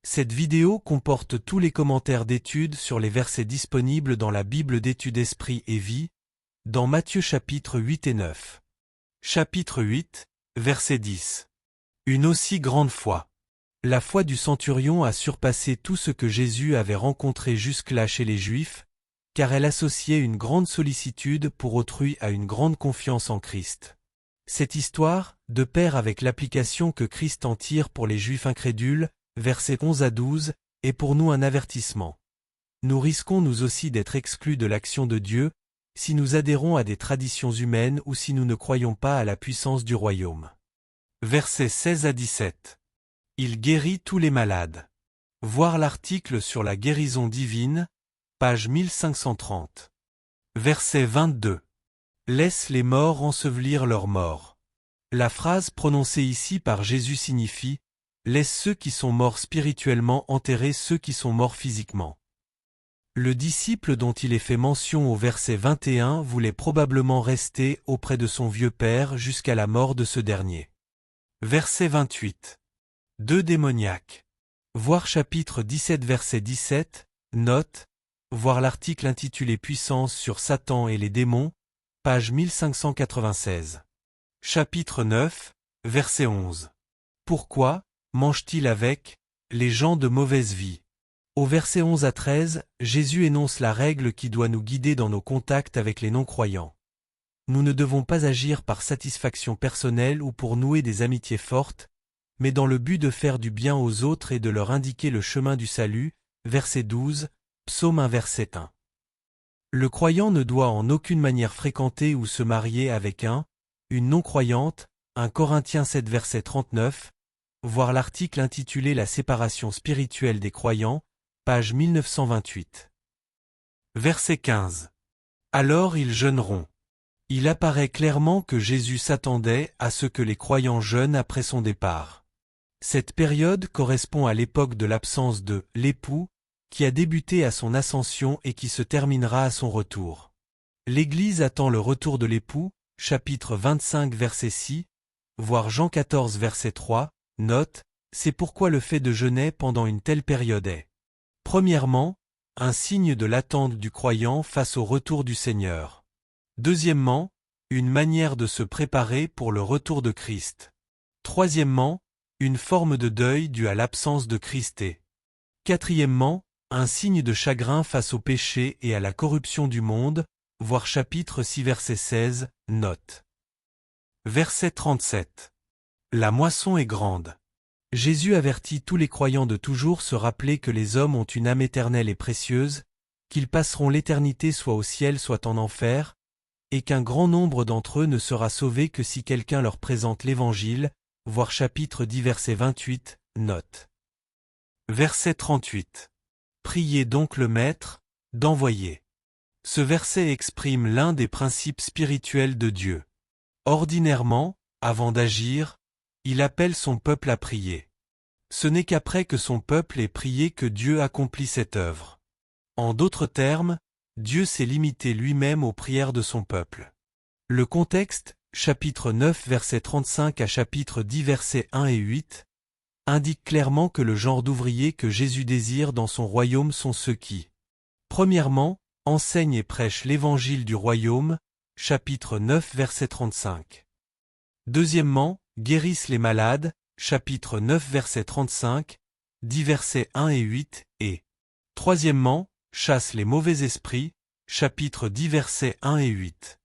Cette vidéo comporte tous les commentaires d'études sur les versets disponibles dans la Bible d'études Esprit et Vie, dans Matthieu chapitre 8 et 9. Chapitre 8, verset 10. Une aussi grande foi. La foi du centurion a surpassé tout ce que Jésus avait rencontré jusque-là chez les Juifs, car elle associait une grande sollicitude pour autrui à une grande confiance en Christ. Cette histoire, de pair avec l'application que Christ en tire pour les Juifs incrédules, versets 11 à 12, est pour nous un avertissement. Nous risquons nous aussi d'être exclus de l'action de Dieu, si nous adhérons à des traditions humaines ou si nous ne croyons pas à la puissance du royaume. Versets 16 à 17. Il guérit tous les malades. Voir l'article sur la guérison divine, page 1530. Verset 22. Laisse les morts ensevelir leurs morts. La phrase prononcée ici par Jésus signifie « Laisse ceux qui sont morts spirituellement enterrer ceux qui sont morts physiquement ». Le disciple dont il est fait mention au verset 21 voulait probablement rester auprès de son vieux père jusqu'à la mort de ce dernier. Verset 28. Deux démoniaques. Voir chapitre 17 verset 17, note, voir l'article intitulé Puissance sur Satan et les démons, page 1596. Chapitre 9, verset 11. Pourquoi mange-t-il avec les gens de mauvaise vie? Au verset 11 à 13, Jésus énonce la règle qui doit nous guider dans nos contacts avec les non-croyants. Nous ne devons pas agir par satisfaction personnelle ou pour nouer des amitiés fortes, mais dans le but de faire du bien aux autres et de leur indiquer le chemin du salut, verset 12, Psaume 1 verset 1. Le croyant ne doit en aucune manière fréquenter ou se marier avec une non-croyante, 1 Corinthiens 7 verset 39, voir l'article intitulé La séparation spirituelle des croyants, page 1928. Verset 15. Alors ils jeûneront. Il apparaît clairement que Jésus s'attendait à ce que les croyants jeûnent après son départ. Cette période correspond à l'époque de l'absence de l'époux, qui a débuté à son ascension et qui se terminera à son retour. L'Église attend le retour de l'époux, chapitre 25 verset 6, voir Jean 14 verset 3, note, c'est pourquoi le fait de jeûner pendant une telle période est, premièrement, un signe de l'attente du croyant face au retour du Seigneur. Deuxièmement, une manière de se préparer pour le retour de Christ. Troisièmement, une forme de deuil due à l'absence de Christ et, quatrièmement, un signe de chagrin face au péché et à la corruption du monde, voir chapitre 6 verset 16, note. Verset 37. La moisson est grande. Jésus avertit tous les croyants de toujours se rappeler que les hommes ont une âme éternelle et précieuse, qu'ils passeront l'éternité soit au ciel soit en enfer, et qu'un grand nombre d'entre eux ne sera sauvé que si quelqu'un leur présente l'Évangile, voir chapitre 10 verset 28, note. Verset 38. Priez donc le Maître d'envoyer. Ce verset exprime l'un des principes spirituels de Dieu. Ordinairement, avant d'agir, il appelle son peuple à prier. Ce n'est qu'après que son peuple ait prié que Dieu accomplit cette œuvre. En d'autres termes, Dieu s'est limité lui-même aux prières de son peuple. Le contexte, chapitre 9 verset 35 à chapitre 10 versets 1 et 8, indique clairement que le genre d'ouvriers que Jésus désire dans son royaume sont ceux qui, premièrement, enseignent et prêchent l'évangile du royaume, chapitre 9 verset 35. Deuxièmement, guérissent les malades, chapitre 9 verset 35, 10 versets 1 et 8, et, troisièmement, chassent les mauvais esprits, chapitre 10 versets 1 et 8.